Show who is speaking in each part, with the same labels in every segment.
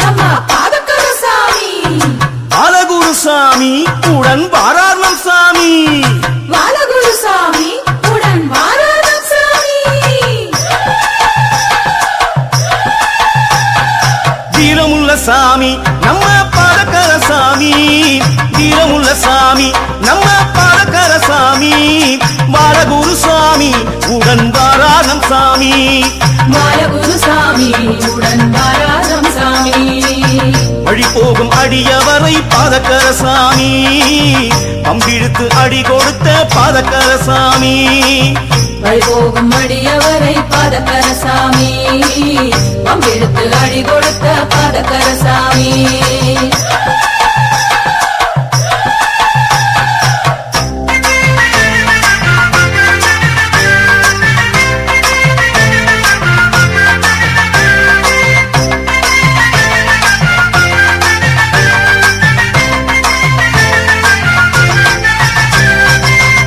Speaker 1: நம்ம பாதக்கர சாமி.
Speaker 2: பாலகுரு சாமி உடன் வாரார்ணம் சாமி.
Speaker 1: பாலகுரு சாமி உடன் வாரார்ணம் சாமி.
Speaker 2: வீரமுள்ள சாமி நம்ம பாதக்கர சாமி. வீரமுள்ள சாமி நம்ம பாதக்கர சாமி. பாலகுரு சாமி உடன் வாரார்ணம் சாமி.
Speaker 1: பாலகுரு சாமி உடன் வாரார்ணம் சாமி.
Speaker 2: வழி போகும் அடியவரை பாதக்கர சாமி. பம்பிழுத்து அடி கொடுத்த பாதக்கர சாமி.
Speaker 1: வழி போகும் அடியவரை பாதக்கர சாமி. பம்பெடுத்து அடி கொடுத்த பாதக்கர சாமி.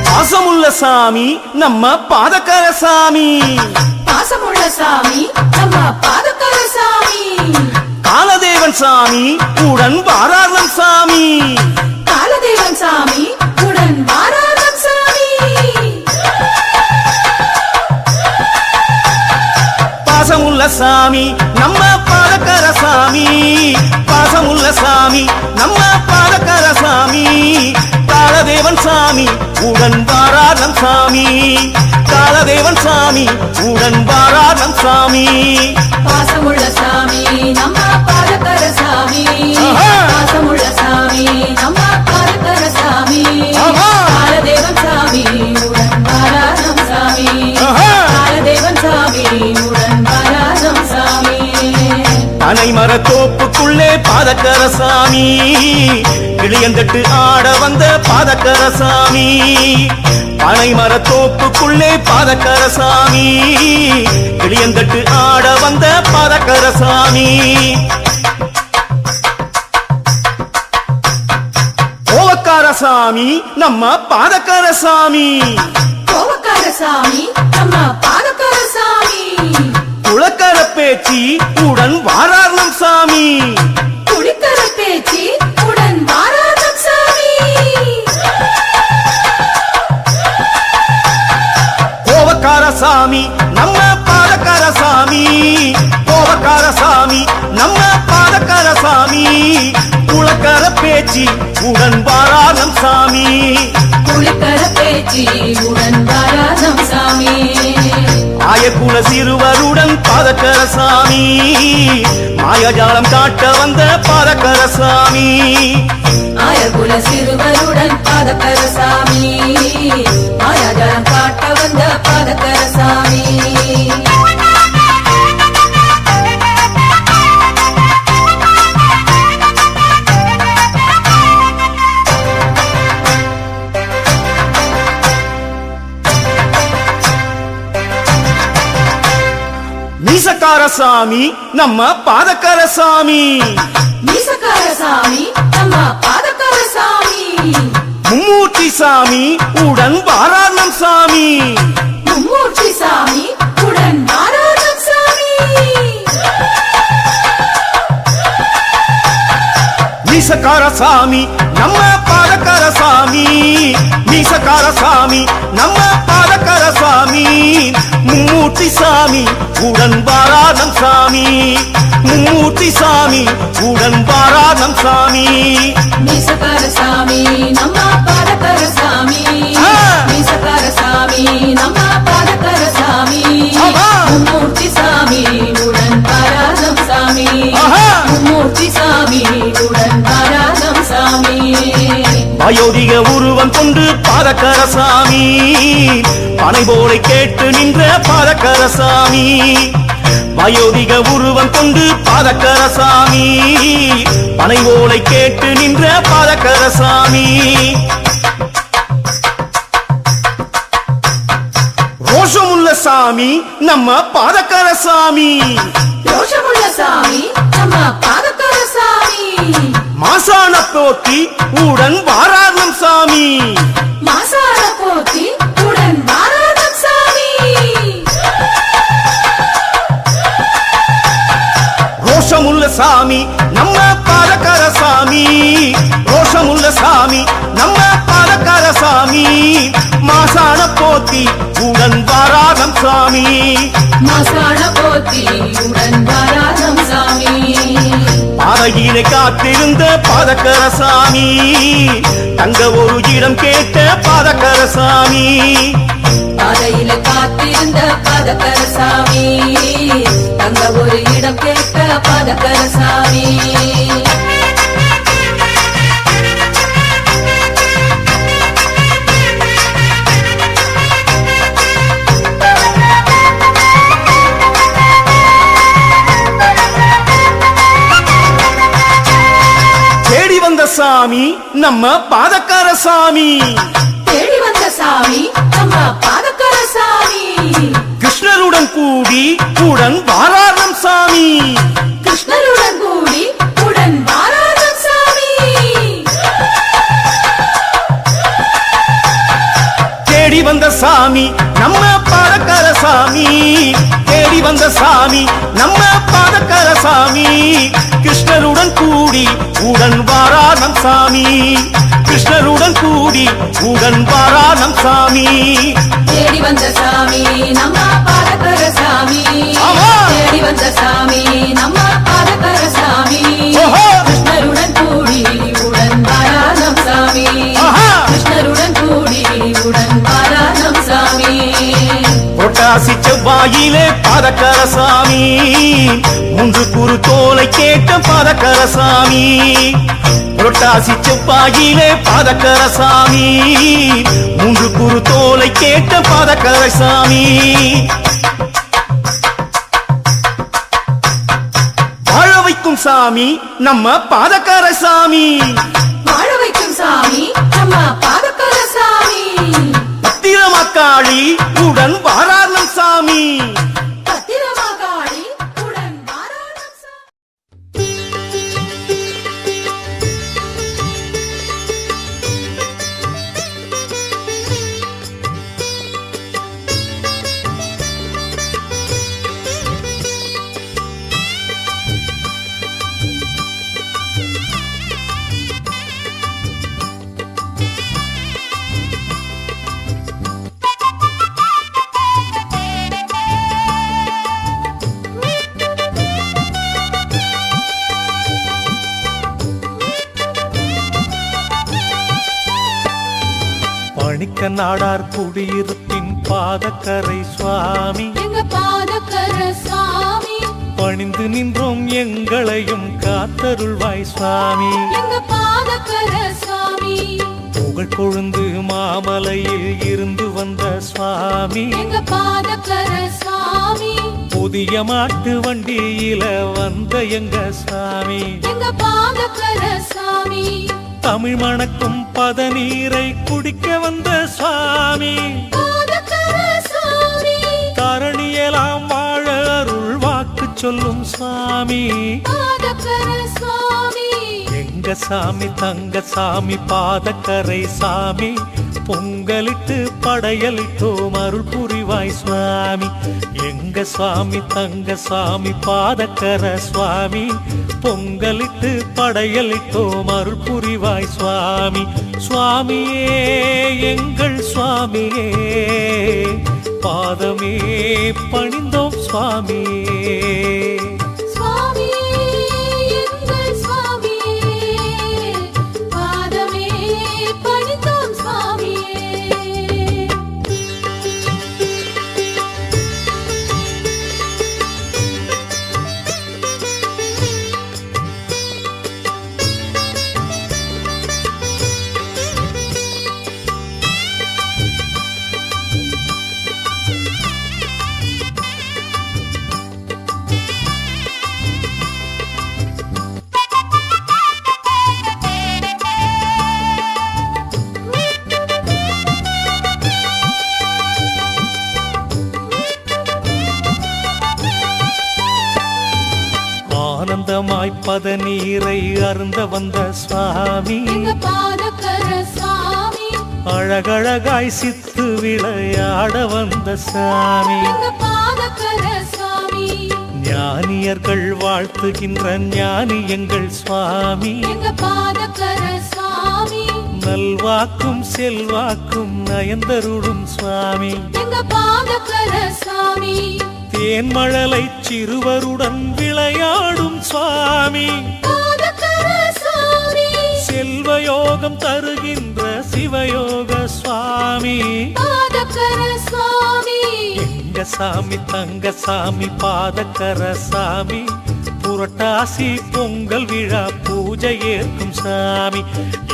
Speaker 2: பாசமுள்ள சாமி நம்ம பாதக்கர சாமி.
Speaker 1: பாசமுள்ள சாமி நம்ம பாதக்கர சாமி.
Speaker 2: காலதேவன் சாமி உடன் வாரார்ணம் சாமி.
Speaker 1: காலதேவன் சாமி உடன் வாரார்ணம் சாமி.
Speaker 2: பாசமுள்ள சாமி நம்ம பாதக்கர சாமி. பாசமுள்ள சாமி நம்ம பாதக்கர சாமி. காலதேவன் சாமி உடன் வாரார்ணம் சாமி. காலதேவன் சாமி உடன் வாரார்ணம் சாமி.
Speaker 1: பாசமுள்ள சாமி நம்ம பாதக்கர சாமி. பாசமுள்ள சாமி நம்ம பாதக்கர சாமி. காலதேவன் சாமி உடன் வாரார்ணம் சாமி. காலதேவன் சாமி உடன் வாரார்ணம் சாமி.
Speaker 2: பனை மரத்தோப்புக்குள்ளே பாதக்கர சாமி. கிளியந்தட்டு ஆட வந்த பாதக்கர சாமி. பனை மரத்தோப்புக்குள்ளே பாதக்கர சாமி. கிளியந்தட்டு ஆட வந்த பாதக்கர சாமி. கோவக்கார சாமி நம்ம பாதக்கர சாமி.
Speaker 1: கோவக்கார சாமி நம்ம பாதக்கர சாமி.
Speaker 2: குளக்கர பேச்சி உடன் வாரார்ணம் சாமி.
Speaker 1: குளிக்கர பேச்சி உடன் வாரார்ணம் சாமி.
Speaker 2: கோவக்கார சாமி நம்ம பாதக்கர சாமி. கோவக்கார சாமி நம்ம பாதக்கர சாமி. குளக்கர பேச்சி உடன் வாரார்ணம் சாமி.
Speaker 1: குளிக்கர பேச்சி உடன் வாரார்ணம் சாமி.
Speaker 2: ஆயக்குல சிறுவருடன் பாதக்கர சாமி. மாயஜாலம் காட்ட வந்த பாதக்கர சாமி.
Speaker 1: ஆயகுல சிறுவருடன் பாதக்கர சாமி. மாயாஜலம் காட்ட வந்த பாதக்கர சாமி.
Speaker 2: மீசக்கார சாமி நம்ம பாதக்கர சாமி.
Speaker 1: மீசக்கார சாமி நம்ம பாதக்கர சாமி.
Speaker 2: மும்மூர்த்தி சாமி உடன் வாரார்ணம் சாமி.
Speaker 1: மும்மூர்த்தி சாமி உடன் வாரார்ணம் சாமி.
Speaker 2: மீசக்கார சாமி நம்ம பாதக்கர சாமி. மீசக்கார சாமி நம்ம பாதக்கர சாமி. மும்மூர்த்தி சாமி உடன் வாரார்ணம் சாமி. மும்மூர்த்தி சாமி உடன் வாரார்ணம் சாமி.
Speaker 1: மீசக்கார சாமி நம்ம பாதக்கர சாமி. மீசக்கார சாமி நம்ம பாதக்கர சாமி. மும்மூர்த்தி சாமி உடன் வாரார்ணம் சாமி. மும்மூர்த்தி சாமி உடன் வாரார்ணம் சாமி.
Speaker 2: அயோத்திக உருவம் கொண்டு பாதக்கர சாமி. பனை போலை கேட்டு நின்ற பாதக்கர சாமி. அயோத்திக உருவம் கொண்டு பாதக்கர சாமி. பனை போலை கேட்டு நின்ற பாதக்கர சாமி. ரோஷமுள்ள சாமி நம்ம பாதக்கர சாமி.
Speaker 1: ரோஷமுள்ள சாமி நம்ம பாதக்கர சாமி.
Speaker 2: மாசான போத்தி உடன் வாரார்ணம் சாமி.
Speaker 1: மாசான போத்தி உடன் வாரார்ணம் சாமி.
Speaker 2: ரோஷமுள்ள சாமி நம்ம பாதகர சாமி ரோஷமுள்ள சாமி நம்ம பாதகர சாமி மாசான போத்தி உடன் வாராதம் சாமி
Speaker 1: மாசான போத்தி உடன் வாராதம் சாமி
Speaker 2: பாதையிலே காத்திருந்த பாதகர சாமி தங்க ஒரு இடம் கேட்ட பாதகர சாமி
Speaker 1: பாதையில காத்திருந்த பாதகர சாமி தங்க ஒரு இடம் கேட்ட பாதகர சாமி
Speaker 2: தேடி வந்த சாமி நம்ம பாதகர சாமி
Speaker 1: தேடி வந்த சாமி நம்ம பாதகர சாமி
Speaker 2: கிருஷ்ணருடன் கூடி உடன் வாராதம் சாமி
Speaker 1: கிருஷ்ணருடன் கூடி உடன் வாராதம் சாமி
Speaker 2: தேடி வந்த சாமி நம்ம பாதகர சாமி தேடி வந்த சாமி நம்ம பாதகர சாமி கிருஷ்ணருடன் கூடி உடன் வாராதம் சாமி கிருஷ்ணருடன் கூடி உடன் வாராதம் சாமி
Speaker 1: தேடி வந்த சாமி நம்ம பாதகர சாமி
Speaker 2: ஆமா.
Speaker 1: தேடி வந்த சாமி நம்ம பாதகர சாமி
Speaker 2: ஓஹோ.
Speaker 1: கிருஷ்ணருடன் கூடி உடன் வாராதம் சாமி
Speaker 2: ஆஹா.
Speaker 1: கிருஷ்ணருடன் கூடி உடன் வாராதம் சாமி
Speaker 2: புரட்டாசி செவ்வாயிலே பாதகர சாமி மூன்று குரு தோலை கேட்ட பாதகர சாமி புரட்டாசி செவ்வாயிலே பாதகர சாமி மூன்று குரு தோலை கேட்ட பாதகர சாமி வாழ வைக்கும் சாமி நம்ம பாதகர சாமி
Speaker 1: வாழ வைக்கும் சாமி நம்ம பாதகர சாமி
Speaker 2: பத்திரமாக்காளி உடன் வாரார்லம் சாமி
Speaker 1: பத்திரமாகாளி உடன் வாராதம் சாமி
Speaker 3: பணிக்க நாடார் குடியிருப்பின் பாதக்கரை சுவாமி
Speaker 1: எங்க பாதகர சாமி
Speaker 3: பணிந்து நின்றோம் எங்களையும் காத்தருள்வாய் சுவாமி
Speaker 1: எங்க பாதகர சாமி
Speaker 3: புகழ் கொழுந்து மாமலையில் இருந்து வந்த சுவாமி
Speaker 1: எங்க பாதகர சாமி
Speaker 3: புதிய மாட்டு வண்டியில வந்த எங்க சுவாமி
Speaker 1: எங்க பாதகர சாமி
Speaker 3: தமிழ் மணக்கும் பதநீரை குடிக்க வந்த சுவாமி
Speaker 1: பாதகர சாமி
Speaker 3: தரணியெல்லாம் வாழ அருள் வாக்கு சொல்லும் சுவாமி
Speaker 1: பாதகர சாமி
Speaker 3: எங்க சாமி தங்க சாமி பாதக்கரை சாமி பொங்கலிட்டு படையலிட்டோம் அருள் புரிவாய் சுவாமி எங்க சுவாமி தங்க சாமி பாதக்கர சுவாமி பொங்கலிட்டு படையலிட்டோம் அருள் புரிவாய் சுவாமி சுவாமியே எங்கள் சுவாமியே பாதமே பணிந்தோம் சுவாமியே
Speaker 1: சுவாமியே எங்கள் சுவாமியே பாதமே பணிந்தோம் சுவாமியே
Speaker 3: ஆனந்தமாய் பதநீரை அருந்த வந்த சுவாமி
Speaker 1: எங்க பாதகர சாமி
Speaker 3: அழகழகாய் சித்து விளையாட வந்த சாமி
Speaker 1: எங்க பாதகர சாமி
Speaker 3: ஞானியர்கள் வாழ்த்துகின்ற ஞானி எங்கள் சுவாமி.
Speaker 1: எங்க பாதகர சுவாமி
Speaker 3: நல்வாக்கும் செல்வாக்கும் நயந்தருளும் சுவாமி.
Speaker 1: எங்க பாதகர சுவாமி
Speaker 3: தேன்மழலை சிறுவருடன் விளையாடும் சுவாமி.
Speaker 1: பாதகர சுவாமி
Speaker 3: செல்வயோகம் தருகின்ற சிவயோக சுவாமி.
Speaker 1: பாதகர சுவாமி
Speaker 3: எங்க சாமி தங்க சாமி பாதக்கர சாமி. புரட்டாசி பொங்கல் விழா பூஜை ஏற்கும் சாமி.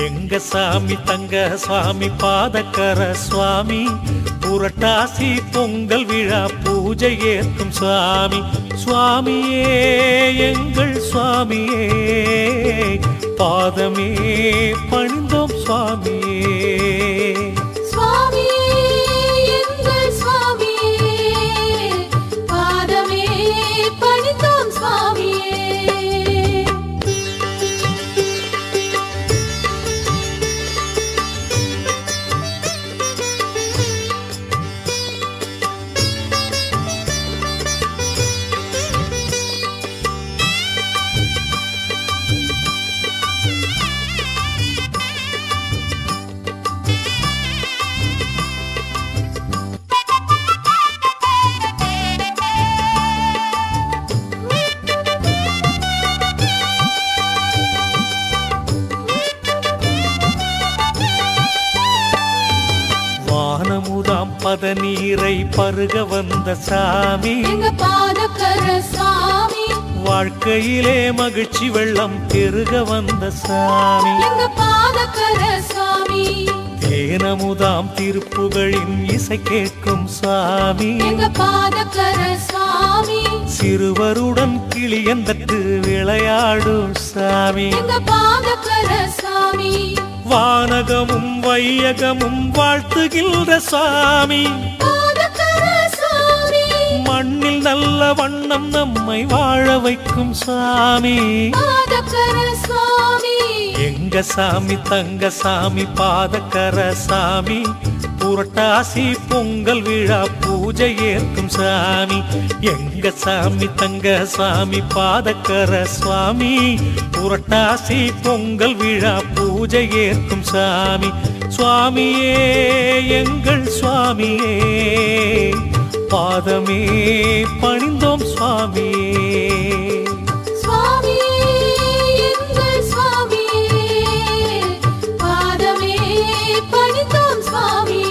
Speaker 3: எங்க சாமி தங்க சாமி பாதக்கர சுவாமி. புரட்டாசி பொங்கல் விழா பூஜை ஏற்கும் சுவாமி. சுவாமியே எங்கள் சுவாமியே பாதமே பணிந்தோம் சுவாமியே.
Speaker 1: சுவாமியே எங்கள் சுவாமியே பாதமே பணிந்தோம் சுவாமியே.
Speaker 3: வானமுதாம் பதநீரை பருக வந்த சாமி.
Speaker 1: எங்க பாதகர சாமி
Speaker 3: வாழ்க்கையிலே மகிழ்ச்சி வெள்ளம் பெருக வந்த சாமி.
Speaker 1: எங்க பாதகர சாமி
Speaker 3: தேனமுதாம் திருப்புகழின் இசை கேட்கும் சாமி.
Speaker 1: எங்க பாதகர சாமி
Speaker 3: சிறுவருடன் கிளியந்தட்டு விளையாடும் சாமி.
Speaker 1: எங்க பாதகர சாமி
Speaker 3: வானகமும் வையகமும் வாழ்த்துகின்ற சாமி.
Speaker 1: பாதகர சாமி
Speaker 3: மண்ணில் நல்ல வண்ணம் நம்மை வாழ வைக்கும் சாமி.
Speaker 1: பாதகர சுவாமி
Speaker 3: எங்க சாமி தங்க சாமி பாதக்கர சாமி. புரட்டாசி பொங்கல் விழா பூஜை ஏற்கும் சாமி. எங்க சாமி தங்க சாமி பாதக்கர சுவாமி. புரட்டாசி பொங்கல் விழா பூஜை ஏற்கும் சாமி. சுவாமியே எங்கள் சுவாமியே பாதமே பணிந்தோம் சுவாமியே.
Speaker 1: சுவாமியே எங்கள் சுவாமியே பாதமே பணிந்தோம் சுவாமியே.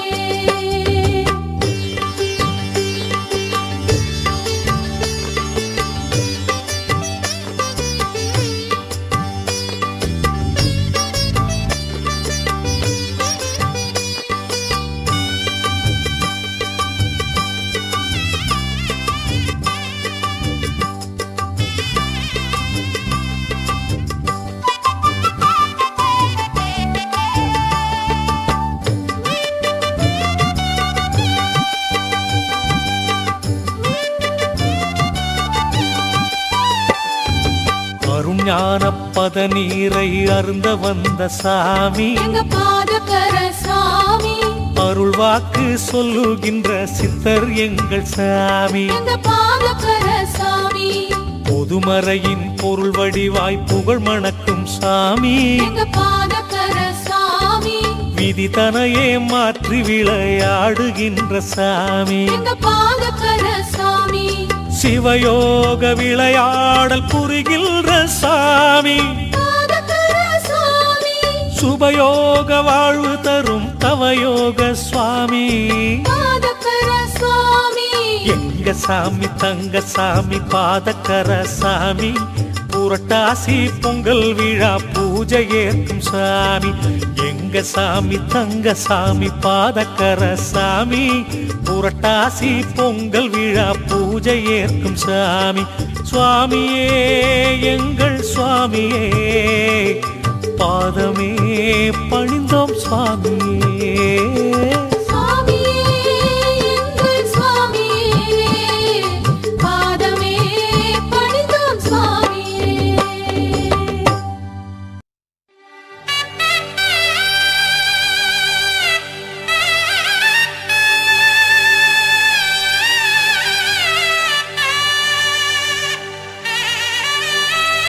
Speaker 3: அருஞான பதநீரை அருந்த வந்த சாமி.
Speaker 1: எங்க பாதகர சாமி
Speaker 3: அருள் வாக்கு சொல்லுகின்ற சித்தர் எங்கள் சாமி.
Speaker 1: எங்க பாதகர சாமி
Speaker 3: பொதுமறையின் பொருள் வடிவாய் புகழ் மணக்கும் சாமி.
Speaker 1: எங்க பாதகர சாமி
Speaker 3: விதி தனையே மாற்றி விளையாடுகின்ற சாமி.
Speaker 1: எங்க பாதகர சாமி
Speaker 3: சிவயோக விளையாடல் புரிகின்ற சாமி.
Speaker 1: பாதகர சாமி
Speaker 3: சுபயோக வாழ்வு தரும் தவயோக சுவாமி.
Speaker 1: பாதகர சுவாமி
Speaker 3: எங்க சாமி தங்க சாமி பாதக்கர சாமி. புரட்டாசி பொங்கல் விழா பூஜை ஏற்கும் சாமி. எங்க சாமி தங்க சாமி பாதக்கர சாமி. புரட்டாசி பொங்கல் விழா பூஜை ஏற்கும் சாமி. சுவாமியே எங்கள் சுவாமியே பாதமே பணிந்தோம் சுவாமியே.